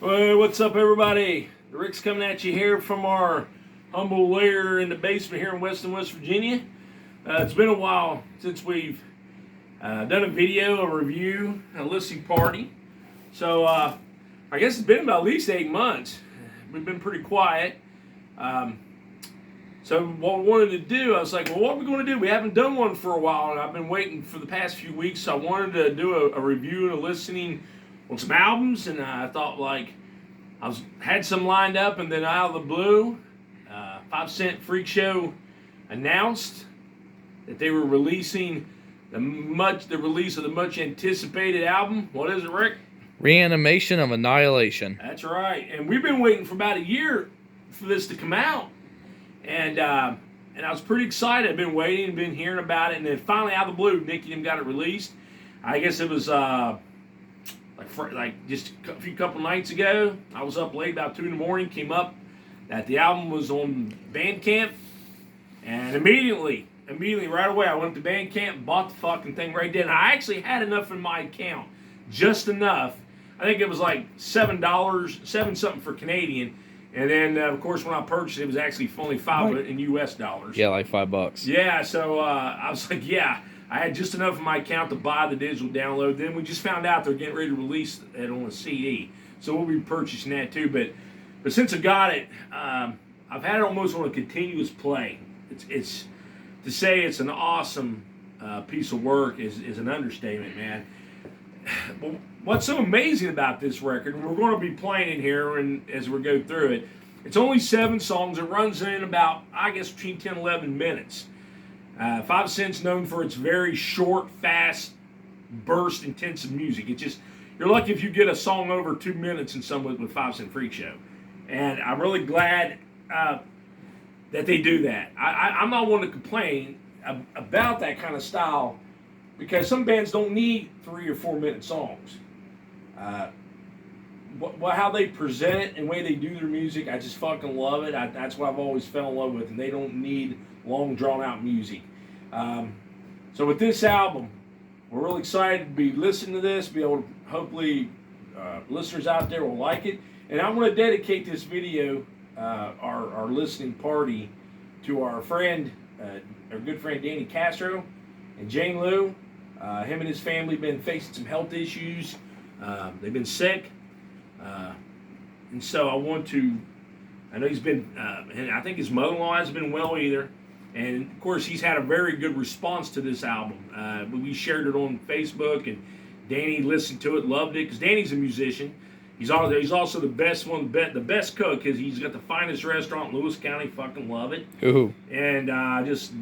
Well, what's up, everybody? Rick's coming at you here from our humble lair in the basement here in Weston, West Virginia. It's been a while since we've done a video, a review, a listening party. So I guess it's been about at least 8 months. We've been pretty quiet. So what we wanted to do, I was like, well, what are we going to do? We haven't done one for a while, and I've been waiting for the past few weeks. So I wanted to do a review and a listening on some albums, and I thought had some lined up, and then out of the blue, 5 Cent Freak Show announced that they were releasing the release of the much anticipated album. What is it, Rick? Reanimation of Annihilation. That's right, and we've been waiting for about a year for this to come out, and I was pretty excited. I've been waiting, been hearing about it, and then finally out of the blue, Nicky got it released. I guess it was like just a couple nights ago. I was up late, about 2 in the morning, came up that the album was on Bandcamp, and immediately right away I went to Bandcamp and bought the fucking thing right then. I actually had enough in my account, just enough. I think it was like $7 something for Canadian, and then of course when I purchased it, it was actually only $5 in US dollars. Yeah, like $5. Yeah, so I was like, yeah. I had just enough in my account to buy the digital download. Then we just found out they're getting ready to release it on a CD. So we'll be purchasing that too. But since I got it, I've had it almost on a continuous play. It's to say it's an awesome piece of work is an understatement, man. What's so amazing about this record, and we're going to be playing it here and as we go through it, it's only 7 songs. It runs in about, I guess, between 10 and 11 minutes. 5 Cent's known for its very short, fast, burst, intensive music. It's just, you're lucky if you get a song over 2 minutes in some with 5 Cent Freak Show. And I'm really glad that they do that. I'm not one to complain about that kind of style because some bands don't need 3 or 4 minute songs. How they present it and the way they do their music, I just fucking love it. That's what I've always fell in love with, and they don't need long, drawn-out music. So with this album, we're really excited to be listening to this, be able to, hopefully, listeners out there will like it. And I want to dedicate this video, our listening party, to our friend, our good friend Danny Castro and Jane Lou. Him and his family have been facing some health issues. They've been sick. And so I know he's been, and I think his mother-in-law hasn't been well either. And of course, he's had a very good response to this album. We shared it on Facebook, and Danny listened to it, loved it, because Danny's a musician. He's also the best the best cook, because he's got the finest restaurant in Lewis County. Fucking love it. Ooh. And just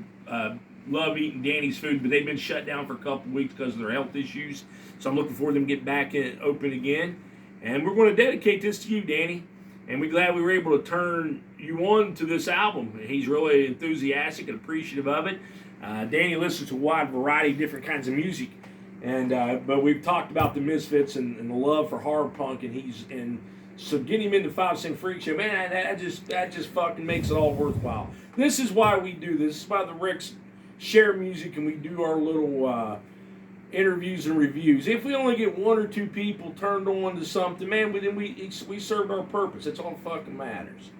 love eating Danny's food, but they've been shut down for a couple weeks because of their health issues. So I'm looking forward to them getting back open again. And we're going to dedicate this to you, Danny. And we're glad we were able to turn you on to this album. He's really enthusiastic and appreciative of it. Danny listens to a wide variety of different kinds of music. And but we've talked about the Misfits and the love for hard punk, and so getting him into 5 Cent Freak Show, man, that just fucking makes it all worthwhile. This is why we do this. This is why the Ricks share music and we do our little interviews and reviews. If we only get 1 or 2 people turned on to something, man, we served our purpose. That's all that fucking matters.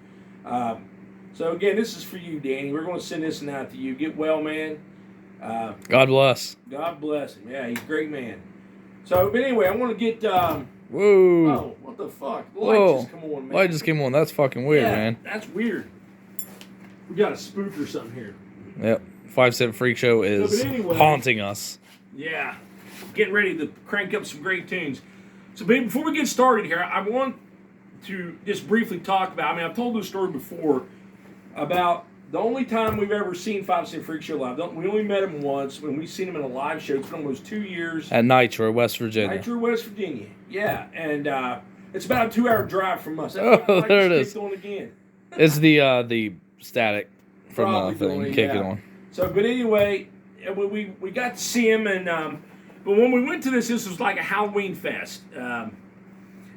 So again, this is for you, Danny. We're going to send this one out to you. Get well, man. God bless. God bless him. Yeah, he's a great man. So, but anyway, I want to get. Whoa. Oh, what the fuck? The light just come on, man. Light just came on. That's fucking weird, man. That's weird. We got a spook or something here. Yep. 5 Cent Freak Show is haunting us. Yeah. Getting ready to crank up some great tunes. So, babe, before we get started here, I want to just briefly talk about, I've told this story before, about the only time we've ever seen 5 Cent Freak Show live. We only met him once when we seen him in a live show. It's been almost 2 years. At Nitro, West Virginia. Nitro, West Virginia. Yeah, and it's about a 2-hour drive from us. That's there it is. On again. It's the static from the thing kicking on. So, but anyway, we got to see him, and but when we went to this was like a Halloween fest.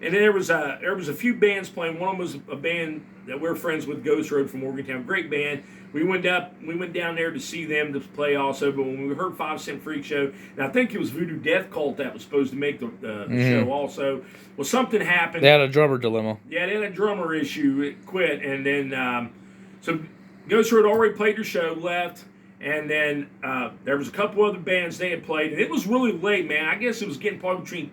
And there was a few bands playing. One of them was a band that we're friends with, Ghost Road from Morgantown. Great band. We went down there to see them to play also. But when we heard 5 Cent Freak Show, and I think it was Voodoo Death Cult that was supposed to make the show also. Well, something happened. They had a drummer dilemma. Yeah, they had a drummer issue. It quit, and then so Ghost Road already played their show, left. And then there was a couple other bands they had played, and it was really late, man. I guess it was getting probably between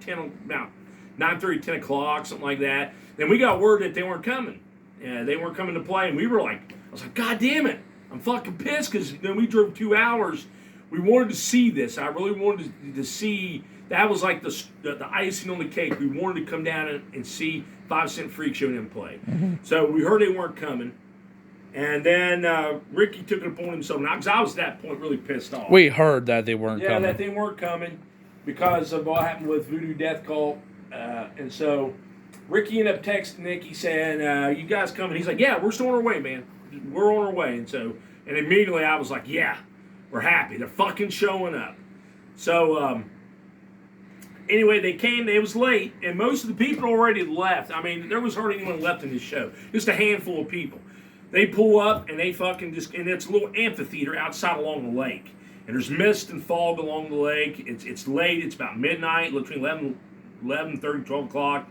9:30, 10 o'clock, something like that. Then we got word that they weren't coming. Yeah, they weren't coming to play, and we were like, I was like, God damn it, I'm fucking pissed because we drove 2 hours. We wanted to see this. I really wanted to see. That was like the icing on the cake. We wanted to come down and see 5 Cent Freak Show and them play. Mm-hmm. So we heard they weren't coming. And then Ricky took it upon himself. Now, because I was at that point really pissed off. We heard that they weren't coming. Yeah, that they weren't coming because of what happened with Voodoo Death Cult. And so Ricky ended up texting Nicky saying, you guys coming? He's like, yeah, we're still on our way, man. We're on our way. And immediately I was like, yeah, we're happy. They're fucking showing up. So, anyway, they came. It was late, and most of the people already left. I mean, there was hardly anyone left in this show. Just a handful of people. They pull up, and they fucking and it's a little amphitheater outside along the lake. And there's mist and fog along the lake. It's late. It's about midnight, between 11:30, 12 o'clock.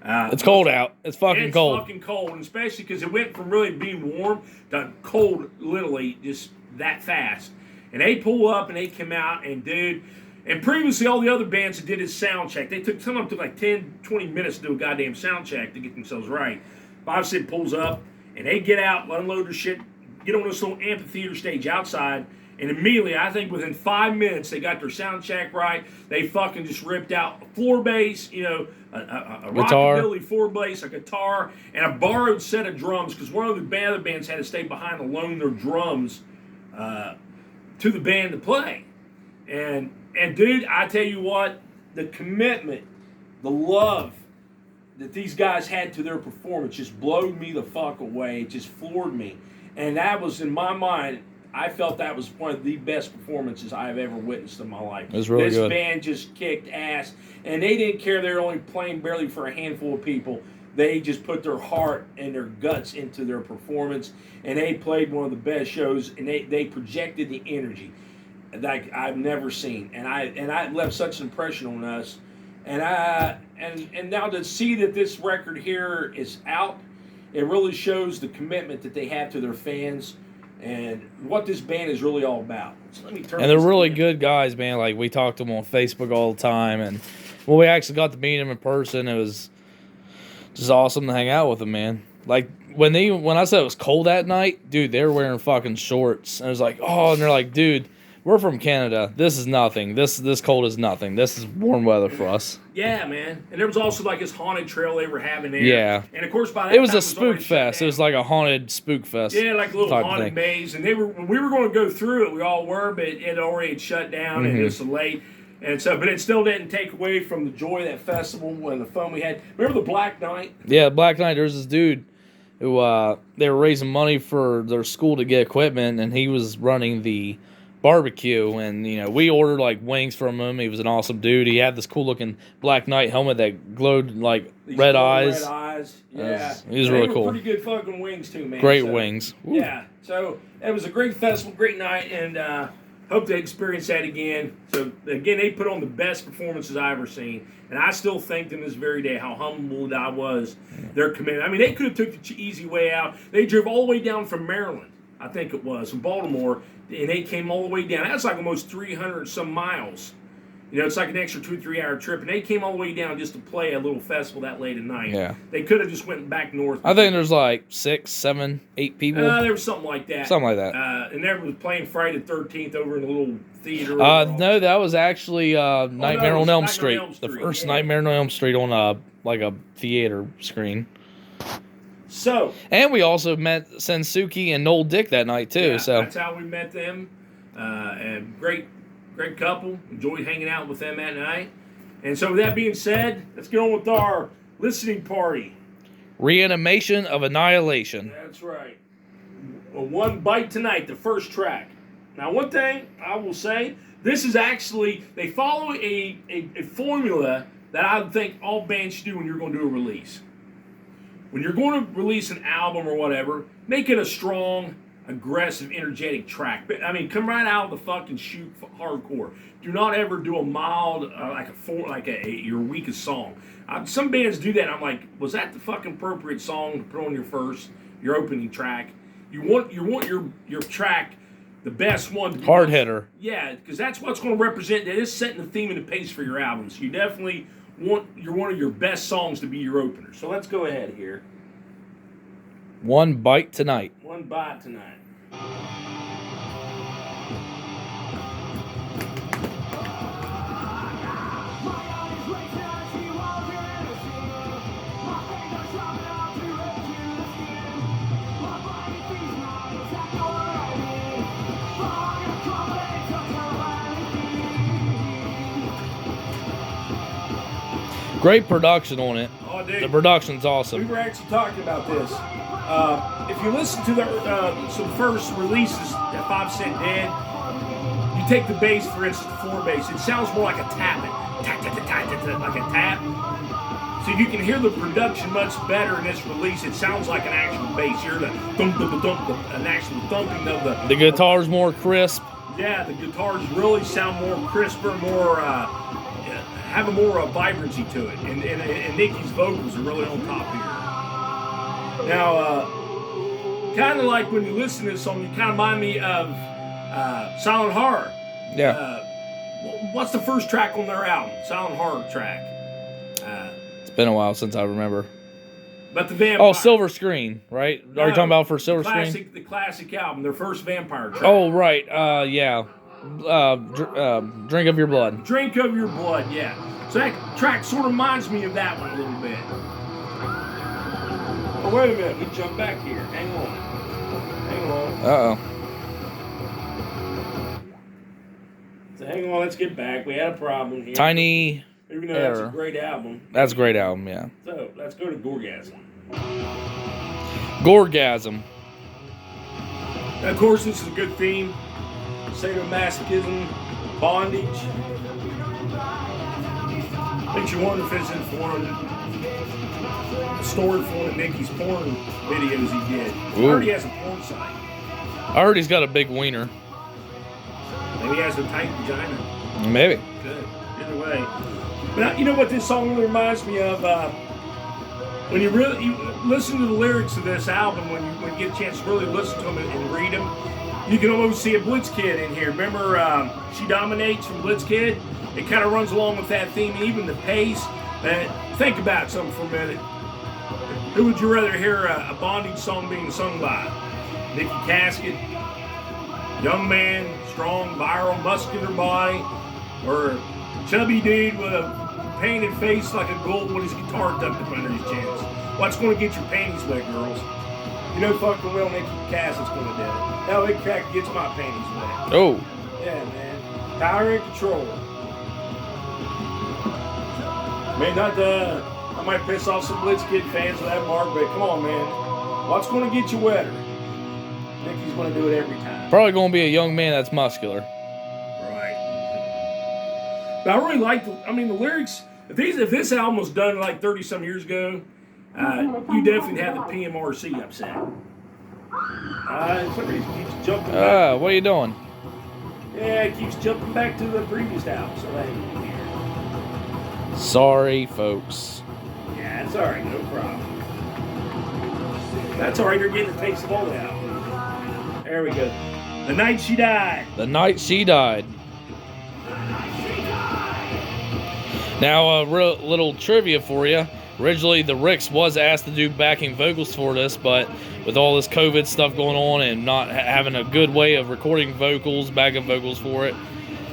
It's cold out. It's fucking cold. It's fucking cold, and especially because it went from really being warm to cold literally just that fast. And they pull up, and they come out, and dude... And previously, all the other bands that did his sound check, some of them took like 10, 20 minutes to do a goddamn sound check to get themselves right. 5 Cent pulls up, and they get out, unload their shit, get on this little amphitheater stage outside, and immediately, I think within 5 minutes, they got their sound check right. They fucking just ripped out a floor bass, a rockabilly floor bass, a guitar, and a borrowed set of drums, because one of the other bands had to stay behind and loan their drums to the band to play. And dude, I tell you what, the commitment, the love that these guys had to their performance just blowed me the fuck away. It just floored me. And that was, in my mind, I felt that was one of the best performances I've ever witnessed in my life. It was really good. This band just kicked ass. And they didn't care they were only playing barely for a handful of people. They just put their heart and their guts into their performance. And they played one of the best shows. And they projected the energy like I've never seen, and I left such an impression on us, and now to see that this record here is out, it really shows the commitment that they have to their fans, and what this band is really all about. So let me turn. And they're really good guys, man. Like we talk to them on Facebook all the time, and when we actually got to meet them in person, it was just awesome to hang out with them, man. Like when I said it was cold that night, dude, they were wearing fucking shorts, and I was like, oh, and they're like, dude. We're from Canada. This is nothing. This cold is nothing. This is warm weather for us. Yeah, man. And there was also like this haunted trail they were having there. Yeah. And of course by that it was time, a spook fest. It was like a haunted spook fest. Yeah, like a little haunted maze. And when we were going to go through it, we all were, but it already had shut down and it was so late. And so, but it still didn't take away from the joy of that festival and the fun we had. Remember the Black Knight? Yeah, Black Knight. There's this dude who they were raising money for their school to get equipment, and he was running the barbecue, and we ordered like wings from him. He was an awesome dude. He had this cool looking Black Knight helmet that glowed like red eyes. Red eyes, yeah. He was really cool. Pretty good fucking wings too, man. Great wings. Woo. Yeah. So it was a great festival, great night, and hope they experience that again. So again, they put on the best performances I've ever seen, and I still thank them this very day how humbled I was. Their commitment. I mean, they could have took the easy way out. They drove all the way down from Maryland, I think it was, from Baltimore. And they came all the way down. That's like almost 300 some miles. It's like an extra 2-3 hour trip. And they came all the way down just to play a little festival that late at night. Yeah. They could have just went back north. I think there's like 6, 7, 8 people. There was something like that. Something like that. And they was playing Friday the 13th over in a little theater. No, that was actually Nightmare on Elm Street. The first Nightmare on Elm Street on a theater screen. So, and we also met Sensuke and Noel Dick that night too. Yeah, so that's how we met them. And great couple. Enjoyed hanging out with them that night. And so, with that being said, let's get on with our listening party. Reanimation of Annihilation. That's right. One Bite Tonight, the first track. Now, one thing I will say, this is actually they follow a formula that I think all bands should do when you're going to do a release. When you're going to release an album or whatever, make it a strong, aggressive, energetic track. But I mean, come right out of the fucking chute hardcore. Do not ever do a mild, your weakest song. Some bands do that. I'm like, was that the fucking appropriate song to put on your opening track? You want your track, the best one, to be hard hitter. Yeah, because that's what's going to represent. That is setting the theme and the pace for your album. So you definitely want one of your best songs to be your opener. So let's go ahead here. One Bite Tonight. One Bite Tonight. Great production on it. Oh, dude. The production's awesome. We were actually talking about this. If you listen to some first releases at 5 Cent Dead, you take the bass, for instance, the floor bass. It sounds more like a tapping, like a tap. So you can hear the production much better in this release. It sounds like an actual bass. You hear the thump, an actual thumping of the. The guitar's more crisp. Yeah, the guitars really sound more crisper, more. Have a more vibrancy to it, and Nicky's vocals are really on top here. Now, kind of like when you listen to this song, you kind of remind me of Silent Horror. Yeah. What's the first track on their album? Silent Horror track. It's been a while since I remember. But the vampire. Oh, Silver Screen, right? Are you talking about for Silver Screen? The classic album, their first vampire track. Oh, right. Yeah. Drink of Your Blood. Drink of Your Blood, yeah. So that track sort of reminds me of that one a little bit. Oh, wait a minute. We jump back here. Hang on. Uh-oh. So hang on. Let's get back. We had a problem here. Tiny Even though error. that's a great album. That's a great album, yeah. So let's go to Gorgasm. Gorgasm. Now, of course, this is a good theme. Sadomasochism, bondage. Makes you wonder if it's informed a story for one of Nicky's porn videos he did. He already has a porn site. I heard he's got a big wiener. Maybe he has a tight vagina. Maybe. Good. Either way. But you know what this song really reminds me of? When you listen to the lyrics of this album, when you get a chance to really listen to them and read them, you can almost see a Blitz Kid in here. Remember, She Dominates from Blitz Kid? It kind of runs along with that theme, even the pace. Think about something for a minute. Who would you rather hear a bondage song being sung by? Nicky Casket, young man, strong, viral, muscular body, or a chubby dude with a painted face like a gold with his guitar tucked up under his chins? What's going to get your panties wet, girls? You know fucking well Nicky Casset's going to do it. Hell, it crack gets my panties wet. Oh. Yeah, man. Power and control. I might piss off some Blitz Kid fans with that mark, but come on, man. What's going to get you wetter? Nicky's going to do it every time. Probably going to be a young man that's muscular. Right. But I really like the lyrics. If this album was done like 30-some years ago, you definitely have the PMRC upset. Somebody keeps jumping back. What are you doing? Yeah, it keeps jumping back to the previous album, so that ain't here. Sorry, folks. Yeah, it's alright, no problem. That's alright, you're getting a taste of all the album. There we go. The Night She Died. The Night She Died. Now, a little trivia for you. Originally, the Ricks was asked to do backing vocals for this, but with all this COVID stuff going on and not having a good way of recording vocals, backup vocals for it,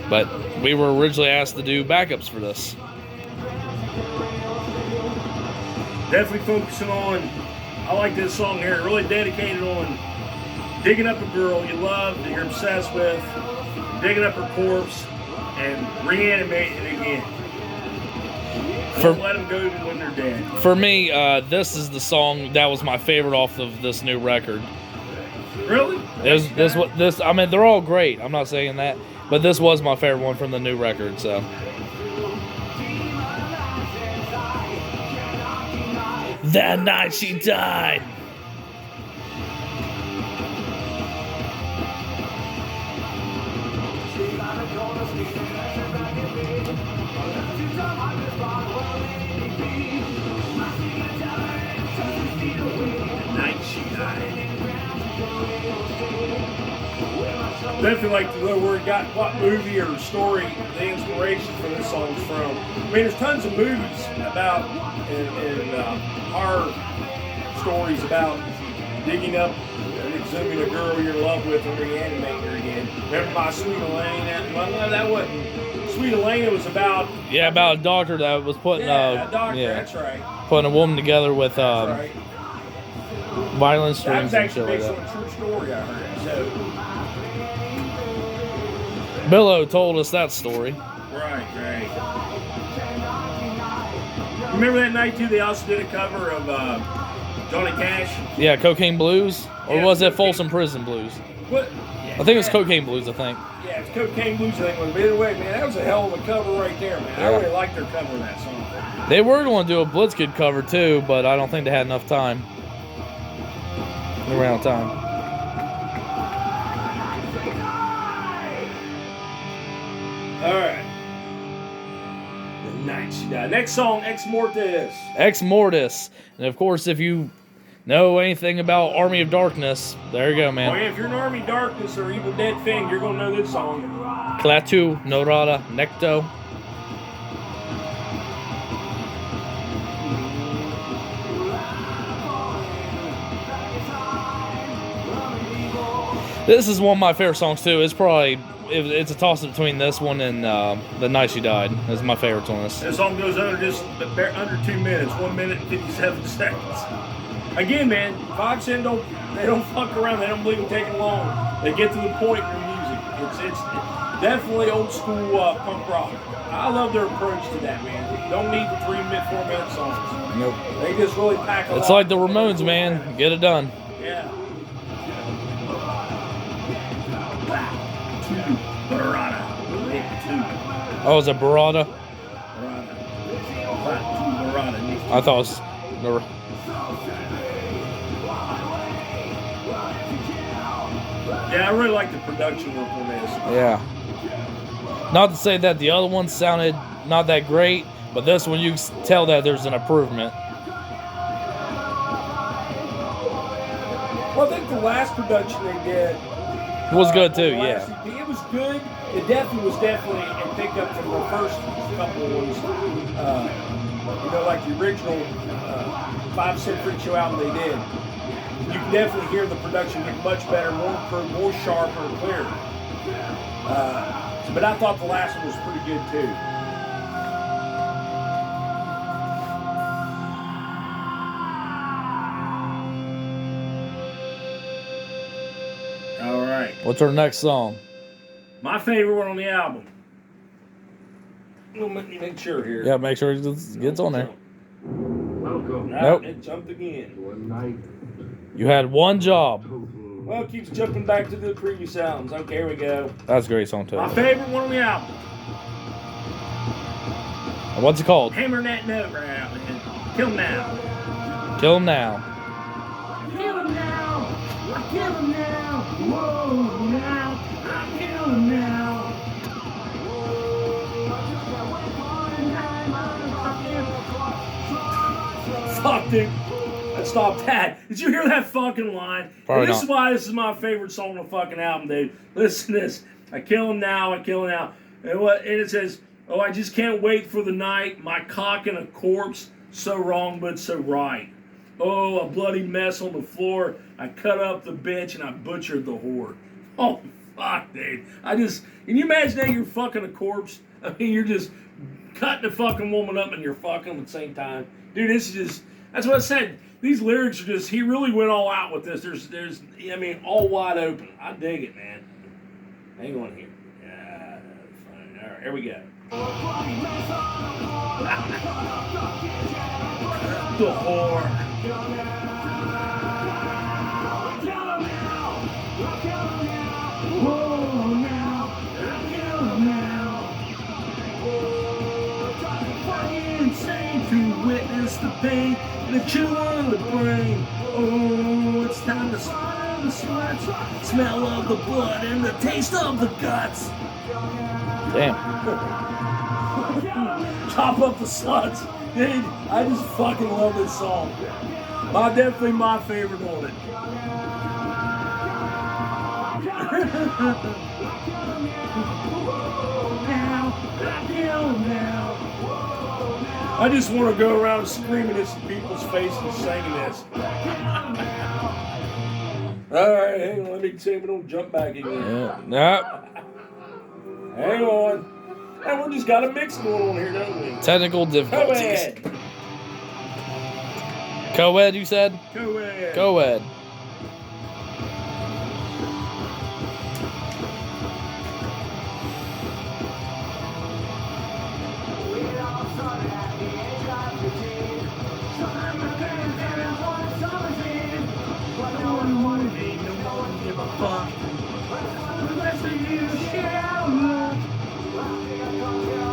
but we were originally asked to do backups for this. Definitely focusing on, I like this song here, really dedicated on digging up a girl you love, that you're obsessed with, digging up her corpse, and reanimating it again. Don't let them go even when they're dead. For me, this is the song that was my favorite off of this new record. Really? I mean, they're all great. I'm not saying that, but this was my favorite one from the new record. So. That night she died. Definitely like to know where it got, what movie or story the inspiration for this song's from. I mean, there's tons of movies about and horror stories about digging up and exhuming a girl you're in love with and reanimating her again. Remember My Sweet Elaine? That wasn't Sweet Elaine. It was about about a doctor that was putting a doctor. That's right. Putting a woman together with right. violent That streams was and shit actually like based that. on a true story I heard. So. Billo told us that story. Right. Remember that night too? They also did a cover of Johnny Cash. Yeah, Cocaine Blues, or Yeah, was it Folsom Prison Blues? What? I think it was Cocaine Blues. I think. Yeah, it's Cocaine Blues. I think. But either way, man, that was a hell of a cover right there, man. I really liked their cover of that song. They were going to do a Blitzkid cover too, but I don't think they had enough time. They ran out of time. All right. The night she died. Next song, Ex Mortis. Ex Mortis, and of course, if you know anything about Army of Darkness, there you go, Oh man. yeah, if you're an Army Darkness or Evil Dead fan, you're gonna know this song. Klaatu, Norada, Necto. This is one of my favorite songs too. It's probably it's a toss up between this one and The Night She Died. This is my favorite on this. This song goes under under 2 minutes, 1 minute and 57 seconds. Again, man, 5 Cent don't fuck around. They don't believe in taking long. They get to the point in their music. It's definitely old school punk rock. I love their approach to that, man. Don't need the 4-minute songs. Nope. They just really pack a lot. It's like the Ramones, man. Get it done. Yeah. Barada. Oh, is it Barada? Barada. I thought it was. Yeah, I really like the production work on this. Yeah. Not to say that the other one sounded not that great, but this one you can tell that there's an improvement. Well, I think the last production they did Was good too, the last yeah. EP, it was good. It definitely was a pick up from the first couple ones. Like the original 5 Cent Freak Show album they did. You can definitely hear the production get much better, more sharper and clearer. But I thought the last one was pretty good too. All right. What's our next song? My favorite one on the album. Let me make sure here. Yeah, make sure it gets on there. Nope. It jumped again. You had one job. Well, it keeps jumping back to the previous albums. Okay, here we go. That's a great song too. My favorite one on the album. What's it called? Hammering that note right out, man. Kill him now. Kill 'Em Now. Kill him now. I kill him now. Whoa, now. I kill him now. Fuck, dude. Let's stop that. Did you hear that fucking line? Probably This not. is why this is my favorite song on the fucking album, dude. Listen to this. I kill him now. I kill him now. And it says, oh, I just can't wait for the night. My cock and a corpse. So wrong, but so right. Oh, a bloody mess on the floor. I cut up the bitch and I butchered the whore. Oh, fuck, dude. Can you imagine that you're fucking a corpse? I mean, you're just cutting the fucking woman up and you're fucking them at the same time. Dude, this is just, that's what I said. These lyrics are just, he really went all out with this. There's, all wide open. I dig it, man. Hang on here. Yeah, fine. All right, here we go. The whore. Insane to witness the pain The chew on the brain. Oh, it's time to smell the sluts. Smell of the blood and the taste of the guts. Damn. Chop up the sluts. Dude, I just fucking love this song. Definitely my favorite on it. I just want to go around screaming this in people's faces, singing this. All right, hang on. Let me see if we don't jump back again. Yeah. Nah. Hang on. And we just got a mix going on here, don't we? Technical difficulties. Co-ed. Co-ed, you said? Co-ed. Co-ed.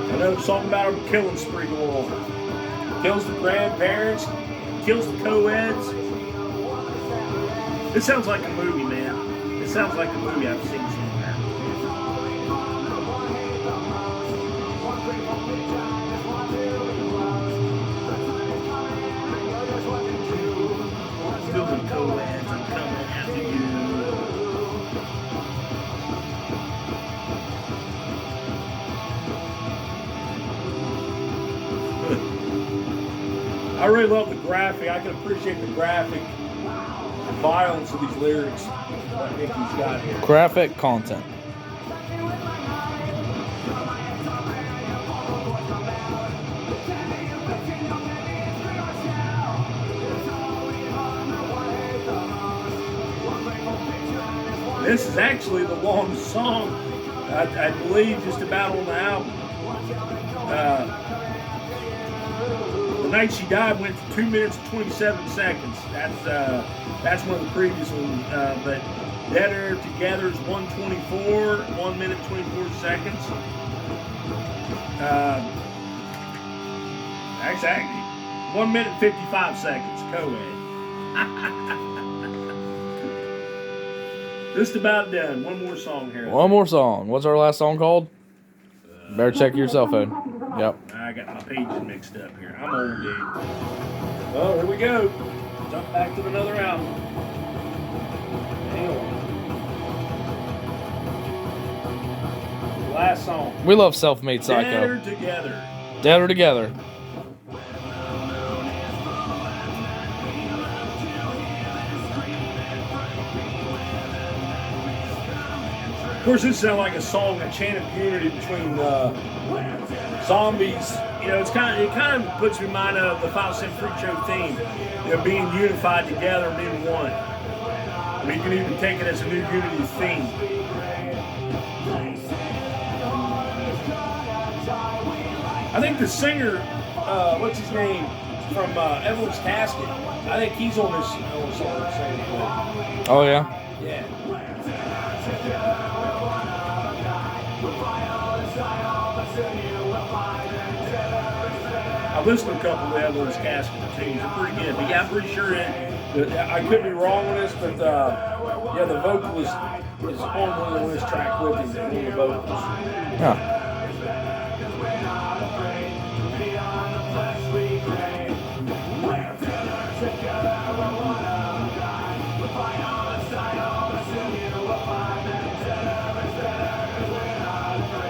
Another song about a killing spree going on. Kills the grandparents, kills the co-eds. This sounds like a movie, man. It sounds like a movie I've seen somewhere. Still the co-eds, I'm coming after you. I really love the graphic. I can appreciate the graphic violence of these lyrics that Mickey's got here. Graphic content. This is actually the longest song, I believe, just about on the album. The Night She Died went to 2 minutes and 27 seconds. That's one of the previous ones. But Deader Together is 1:24, 1 minute 24 seconds. Actually, 1 minute 55 seconds. Co-ed. Just about done. One more song here. One more song. What's our last song called? Better check your cell phone. Yep. I got my pages mixed up here. I'm old, dude. Well, here we go. Jump back to another album. Hang on. Last song. We love Self-Made Psycho. Deader Together. Deader Together. Of course, this sounds like a song, a chant of unity between zombies. You know, it kind of puts me in mind of the 5 Cent Freak Show theme. You know, being unified together and being one. I mean, you can even take it as a new unity theme. I think the singer, what's his name, from Evelyn's Casket, I think he's on this song. Oh, yeah? Yeah. I listened to a couple of Evelyn's Casket tunes. They're pretty good. But yeah, I'm pretty sure I could be wrong on this, but yeah, the vocalist is on this track with him, one of the vocals. Yeah.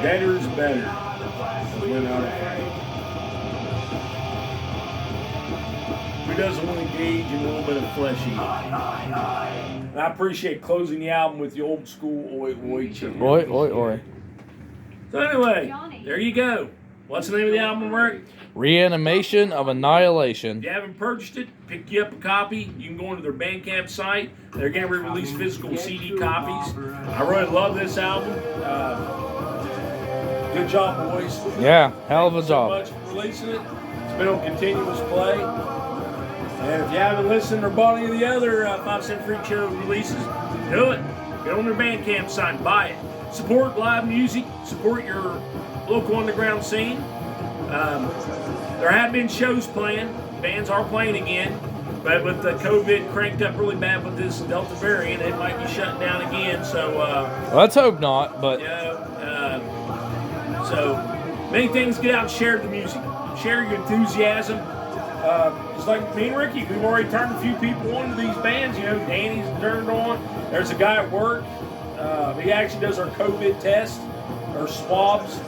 Better's better. Who doesn't want to engage in a little bit of fleshy? And I appreciate closing the album with the old school oi oi chant. Oi, oi, oi. So anyway, there you go. What's the name of the album, Rick? Reanimation of Annihilation. If you haven't purchased it, pick you up a copy. You can go into their Bandcamp site. They're going to release physical CD copies. I really love this album. Good job, boys. Yeah, hell of a job. Thank you so much for releasing it. It's been on continuous play. And if you haven't listened or bought any of the other 5 Cent Freak Show releases, do it. Get on their Bandcamp site and buy it. Support live music. Support your local underground scene. There have been shows planned. bands are playing again. But with the COVID cranked up really bad with this Delta variant, it might be shutting down again. So, let's hope not. But so many things. Get out and share the music, share your enthusiasm. Just like me and Ricky, we've already turned a few people on to these bands. You know, Danny's turned on. There's a guy at work. He actually does our COVID test, or swabs.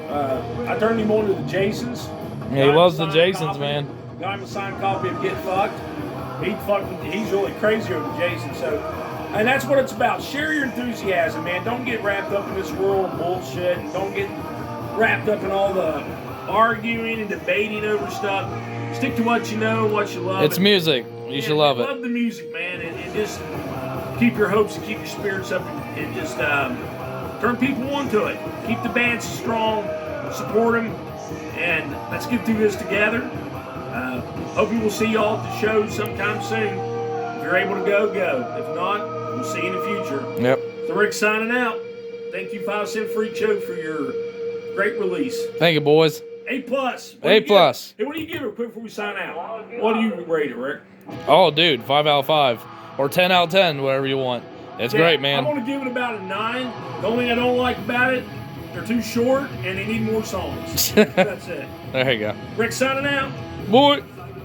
I turned him on to the Jasons. Yeah, he loves the Jasons, man. Got him a signed copy of Get Fucked. He's really crazy over Jason. So, and that's what it's about. Share your enthusiasm, man. Don't get wrapped up in this world of bullshit. And don't get wrapped up in all the arguing and debating over stuff. Stick to what you know, what you love. It's music. You should love it. Love the music, man, and just keep your hopes and keep your spirits up, and just turn people on to it. Keep the bands strong, support them, and let's get through this together. Hope you will see y'all at the show sometime soon. If you're able to go, go. If not, we'll see you in the future. Yep. So Rick signing out. Thank you, 5 Cent Freak Show, for your great release. Thank you, boys. A+. A+. Hey, what do you give it quick before we sign out? What do you rate it, Rick? Oh, dude, 5 out of 5. Or 10 out of 10, whatever you want. It's great, man. I'm going to give it about a 9. The only thing I don't like about it, they're too short and they need more songs. That's it. There you go. Rick signing out. Boy.